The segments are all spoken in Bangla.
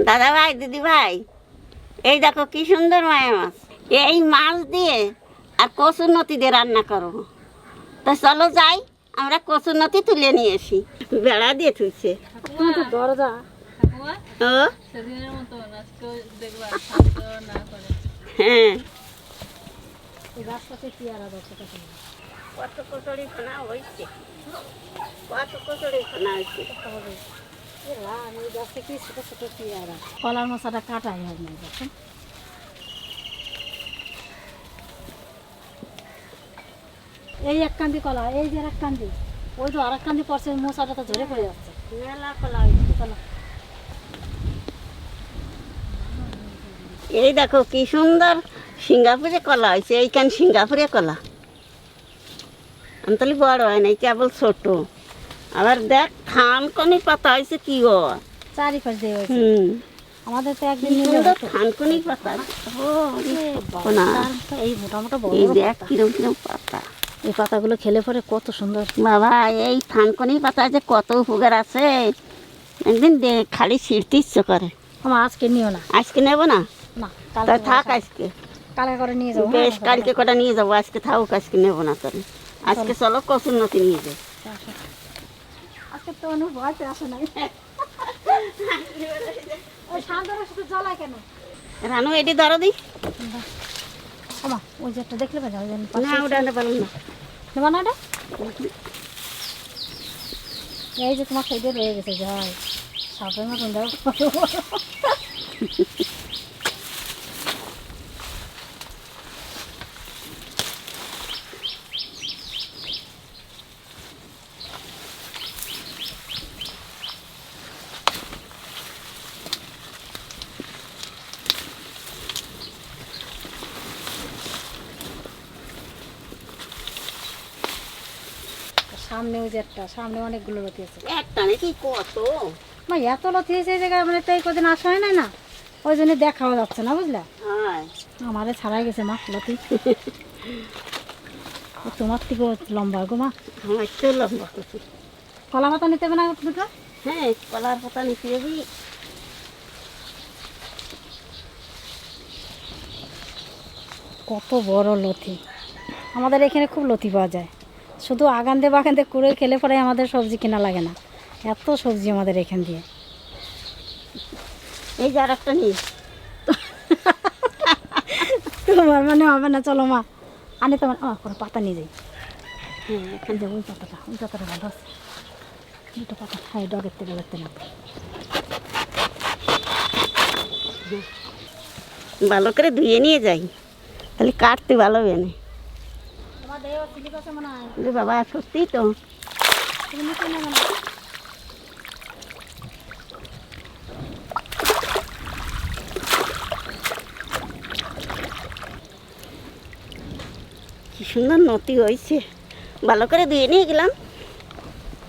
দাদা ভাই, দিদি ভাই, এই দেখো কি সুন্দর মায়া মাছ। এই মাছ দিয়ে আর কচুর নতি দিয়ে রান্না করবো। তা চলো যাই, আমরা কচুর নতি তুলে নিয়ে আসি। বেড়া দিয়ে থুইছে দরজা। ও হ্যাঁ, কত কচুরি খানা হয়েছে, কত কচুরি খানা হয়েছে। কলার মশাটা কাটাই হয় না দেখুন। এই এক কান্দি কলা, এই যে এক কান্দি, ওই তো আর এক কান্দি পড়ছে, মশাটা তো ঝরে পড়ে যাচ্ছে। মেলা কলা হয়েছে। চলো এই দেখো কি সুন্দর সিঙ্গাপুরে কলা হয়েছে। এইখান সিঙ্গাপুরে কলা আমতলি বড় হয় নাই, কেবল ছোট। আবার দেখ থানকনি পাতা হয়েছে কি গো, চারিপাশ দিয়ে হয়েছে। আমাদের তো একদিন থানকনি পাতা। এই মোটামোটা বড় এই দেখ কিরম কিরম পাতা। এই পাতাগুলো খেলে পরে কত সুন্দর। বাবা, এই থানকনি পাতা যে কত উপকার আছে, একদিন খালি ছিঁড়তে ইচ্ছে করে। আমার আজকে নিও না। আজকে নেবো না? না, তাই থাক আজকে। কালকে করে নিয়ে যাবো। বেশ, কালকে কটা নিয়ে যাবো, আজকে থাকুক, আজকে নেবো না। তাহলে আজকে চলো কচুর নতি নিয়ে যাই। আজকে তো অনেক ভয়তে আসে নাই। ওই শান্তরের সাথে জ্বালায় কেন? রানু এটি ধরো দি। আমা ওই যে একটা দেখলে পাওয়া যায় না, ওটা আনতে পারলাম না। নেবা না ওটা? এই যে তোমার সাইডে রয়ে গেছে, যাই সাপের মতন দাও। সামনে ওই যে একটা, সামনে অনেকগুলো লতি আছে। একটা নাকি কত? মা এত লতি হয়েছে এই জায়গায়, মানে তাই কদিন আসা হয় না, ওই জন্য দেখাও যাচ্ছে না, বুঝলা? আমারে ছাড়াই গেছে মা লতি। তোমার থেকে লম্বা গো মা। আমার তো লম্বা। কলা পাতা নিতে হবে না দুটো? হ্যাঁ, কলার পাতা নিতে যাবি। কত বড় লতি। আমাদের এখানে খুব লতি পাওয়া যায়, শুধু আগান্দে বাগান্দে করে খেলে পরে আমাদের সবজি কেনা লাগে না, এত সবজি আমাদের এখান দিয়ে। এই যে আর একটা নিয়ে তোমার মানে হবে না, চলো মা আনি তোমার কোনো পাতা নিয়ে যাই। হ্যাঁ, এখান থেকে ওই পাতাটা ভালো আছে, দুটো পাতা খাই ডগের থেকে দেখতে না। ভালো করে ধুয়ে নিয়ে যাই, তাহলে কাটতে ভালো হবে না। বাবা সত্যি তো, কি সুন্দর নতি হয়েছে। ভালো করে ধুয়ে নিয়ে গেলাম,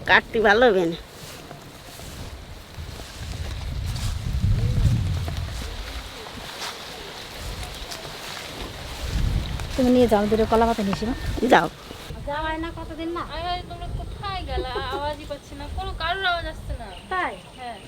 কাটতে ভালো হবে না। তুমি নিয়ে যাও, দুটো কলা পাতা নিয়েছি। যাও। যাওয়াই না কতদিন না। তোমরা কোথায় গেলা? আওয়াজই পাচ্ছি না, কোনো কারোর আওয়াজ আসছে না। তাই? হ্যাঁ।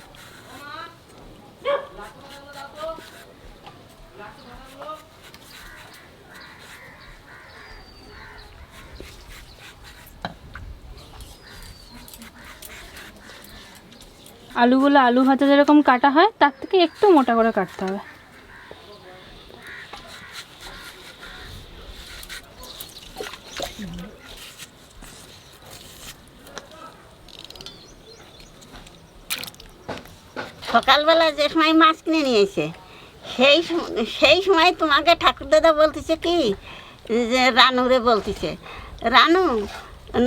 আলুগুলো আলু ভাজা যেরকম কাটা হয় তার থেকে একটু মোটা করে কাটতে হবে। সকালবেলা যে সময় মাছ কিনে নিয়েছে, সেই সময় তোমাকে ঠাকুরদাদা বলতেছে কি, যে রানুরে বলতেছে, রানু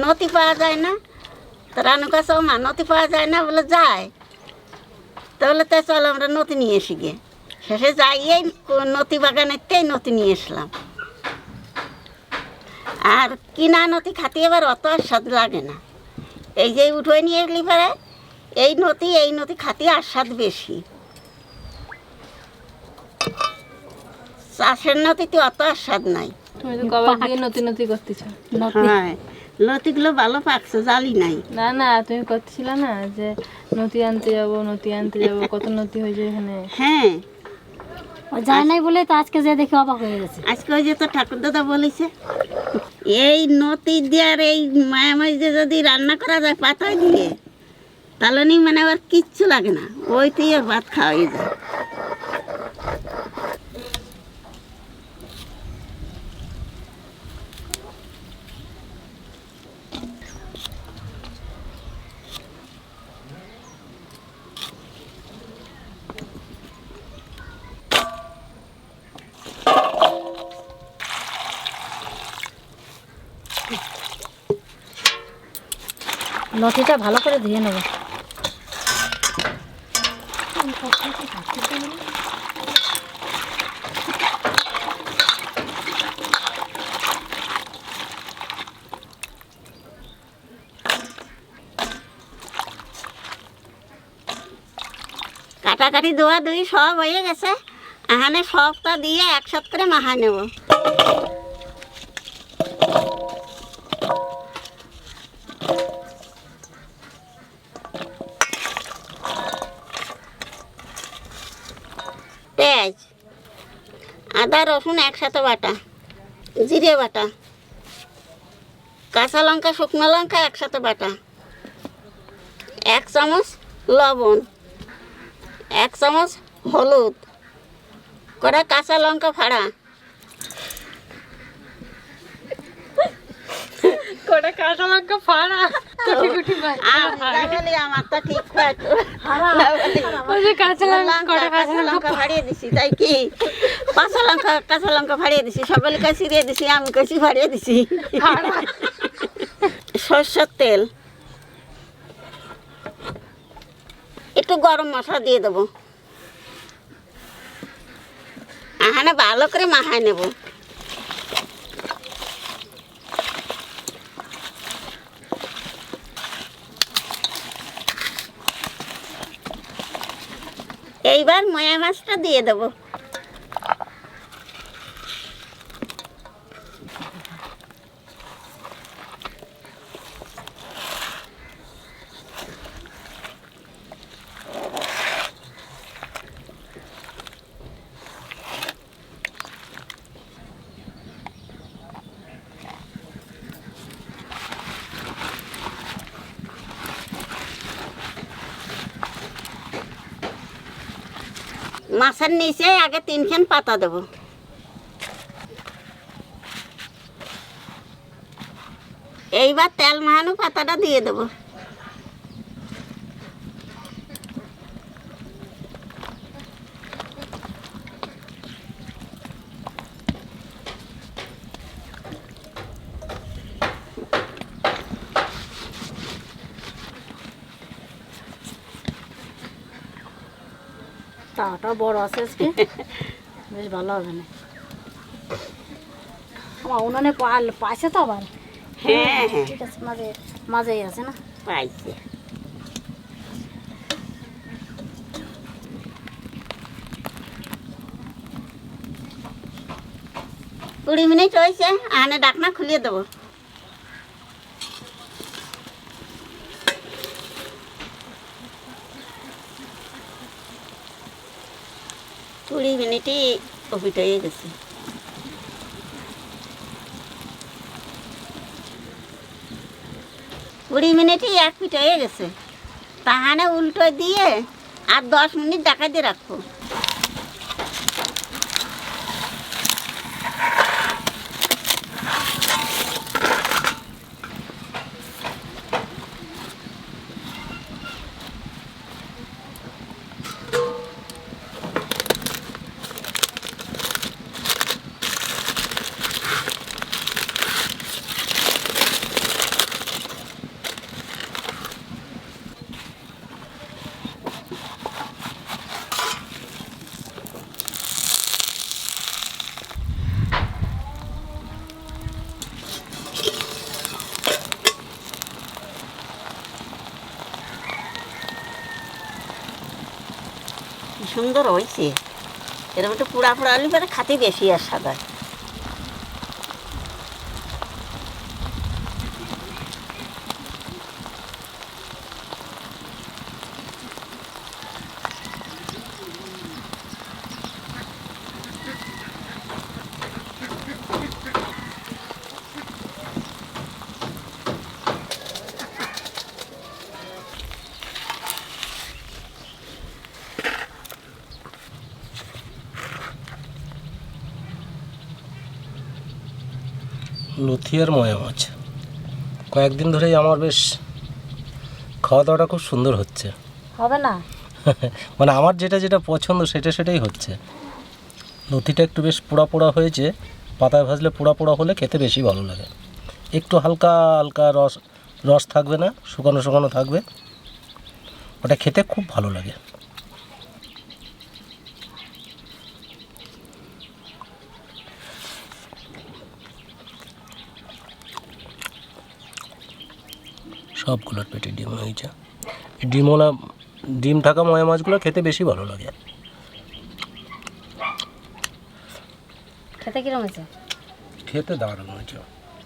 নতি পাওয়া যায় না? তো রানু কাছে মা নতি পাওয়া যায় না, বলে যায়। তাহলে তাই চলো আমরা নতি নিয়ে এসি গিয়ে। শেষে যাইয়েই নতি বাগানেরতেই নতি নিয়ে এসলাম। আর কিনা নতি খাতে এবার অত আর স্বাদ লাগে না। এই যে উঠোয় নিয়ে এসলি পরে এই নতি খাতে আর স্বাদ বেশি। চাষের নতিতে অত আর স্বাদ নাই। তুমি তো কবে দিয়ে নতুন নতুন করতেছ। নতি হ্যাঁ লতিগুলো ভালো পাকছে, জালি নাই। না না, তুমি করতেছিল না যে নতি আনতে যাবো, নতি আনতে যাবো, কত নতি হয়েছে এখানে। হ্যাঁ ও যায় নাই বলে তো আজকে যে দেখে অবাক হয়ে গেছে। আজকে ওই যে তো ঠাকুর দাদা বলেছে এই নতি দিয়ে আর এই মায়ামাই যে যদি রান্না করা যায় পাতায় দিয়ে, তাহলে নি মানে আবার কিচ্ছু লাগে না, ওইতেই আর ভাত খাওয়াই যায়। লতিটা ভালো করে ধুয়ে নেব। কাটাকাটি ধোয়া ধুই সব হয়ে গেছে, এখানে সবটা দিয়ে একসাথে করে মাখা নেব। পেঁয়াজ, আদা রসুন একসাথে বাটা, জিরে বাটা, কাঁচা লঙ্কা শুকনো লঙ্কা একসাথে বাটা, 1 চামচ লবণ, 1 চামচ হলুদ, কটা কাঁচা লঙ্কা ফাড়া, কটা কাঁচা লঙ্কা ফাড়া, কুটি কুটি আমার তো ঠিক কাঁচা লঙ্কা ফাড়িয়ে দিছি, তাই কি কাঁচা লঙ্কা ফাড়িয়ে দিছি, সকলে কাছে ছিঁড়িয়ে দিছি, আমি কাছে ফাড়িয়ে দিছি। সরষের তেল, একটু গরম মশলা দিয়ে দেবো, এখানে ভালো করে মাখায় নেব। এইবার ময়া মাছটা দিয়ে দেবো। মাছের নিচে আগে 3খান পাতা দেবো। এইবার তেল মাখানো পাতাটা দিয়ে দেবো। তাওটা বড় আছে আজকে, বেশ ভালো হবে না। আমার উনানে পাইছে তো আবার। হ্যাঁ হ্যাঁ ঠিক আছে, মাঝেই আছে না। পাইছে। 20 মিনিট হয়েছে, আনে ডাকনা খুলিয়ে দেবো। কুড়ি মিনিটই ওপিট হয়ে গেছে। 20 মিনিটই 1 পিঠ হয়ে গেছে, তাহানে উল্টো দিয়ে আর 10 মিনিট ঢাকা দিয়ে রাখবো। কি সুন্দর হয়েছে, এরকম একটু পোড়া পোড়া আলু পরে খাতে বেশি আর সাদা। লথি আর ময়া মাছ কয়েকদিন ধরেই আমার বেশ খাওয়া দাওয়াটা খুব সুন্দর হচ্ছে। হবে না? মানে আমার যেটা যেটা পছন্দ সেটাই হচ্ছে। লথিটা একটু বেশ পোড়া পোড়া হয়েছে, পাতায় ভাজলে পোড়া পোড়া হলে খেতে বেশি ভালো লাগে। একটু হালকা হালকা রস থাকবে না, শুকানো শুকানো থাকবে, ওটা খেতে খুব ভালো লাগে। সবগুলোর পেটে ডিম হয়েছে। ডিম থাকা ময়া মাছগুলো খেতে বেশি ভালো লাগে। খেতে কিরম হয়েছে? খেতে দারুণ হয়েছে।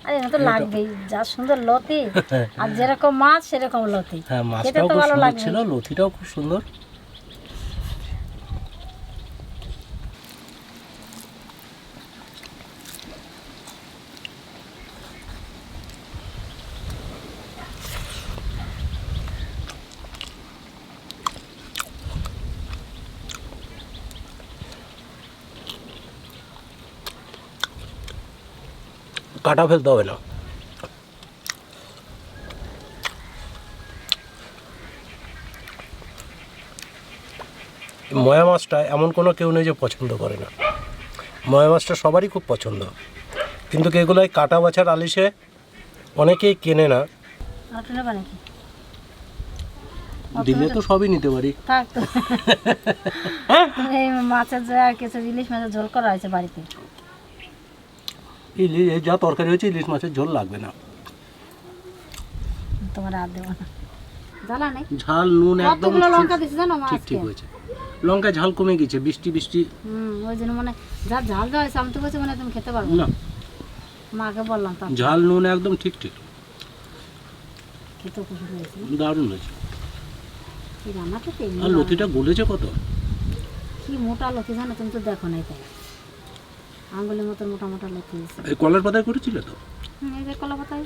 আরে না তো লাগবেই, যা সুন্দর লতি আর যেরকম মাছ সেরকম লতি। হ্যাঁ, খেতে মাছটাও তো খুব ভালো সুন্দর লাগবে। ছিল, লতিটাও খুব সুন্দর। কাটা ফেলতে হবে না। ময়া মাছটা এমন কোনো কেউ নেই যে পছন্দ করে না। ময়া মাছটা সবারই খুব পছন্দ, কিন্তু এগুলোই কাটা বাছার আলিশে অনেকেই কেনে না। আর একটু নেবা নাকি? দিলে তো সবই নিতে পারি। থাক তো। এই মাছের যে আর কিছু ইলিশ মাছের ঝোল করা হয়েছে বাড়িতে। ইলিশ যা তরকারি হয়েছে, ইলিশ মাছের ঝোল লাগবে না। তোমার আর দেবো না, জ্বালা নেই। ঝাল নুন একদম কতগুলো লঙ্কা দিছি জানো ঠিক মাছকে? ঠিক হয়েছে। লঙ্কা ঝাল কমে গেছে, বৃষ্টি ওই জন্য মানে যা ঝাল দেওয়া হয়েছে আমি তো বলছি মানে তুমি খেতে পারবো না। না। মাকে বললাম তা ঝাল নুন একদম ঠিক খেতে খুশি হয়েছে। দারুণ হয়েছে। কি রান্না তো আর লতিটা গলেছে কত! কি মোটা লতি জানো, তুমি তো দেখো নাই তাই। আঙ্গুলের মতো মোটা মোটা লতি হয়েছে। এই কলার পাতায় করেছিলে তো? এই যে কলা পাতায়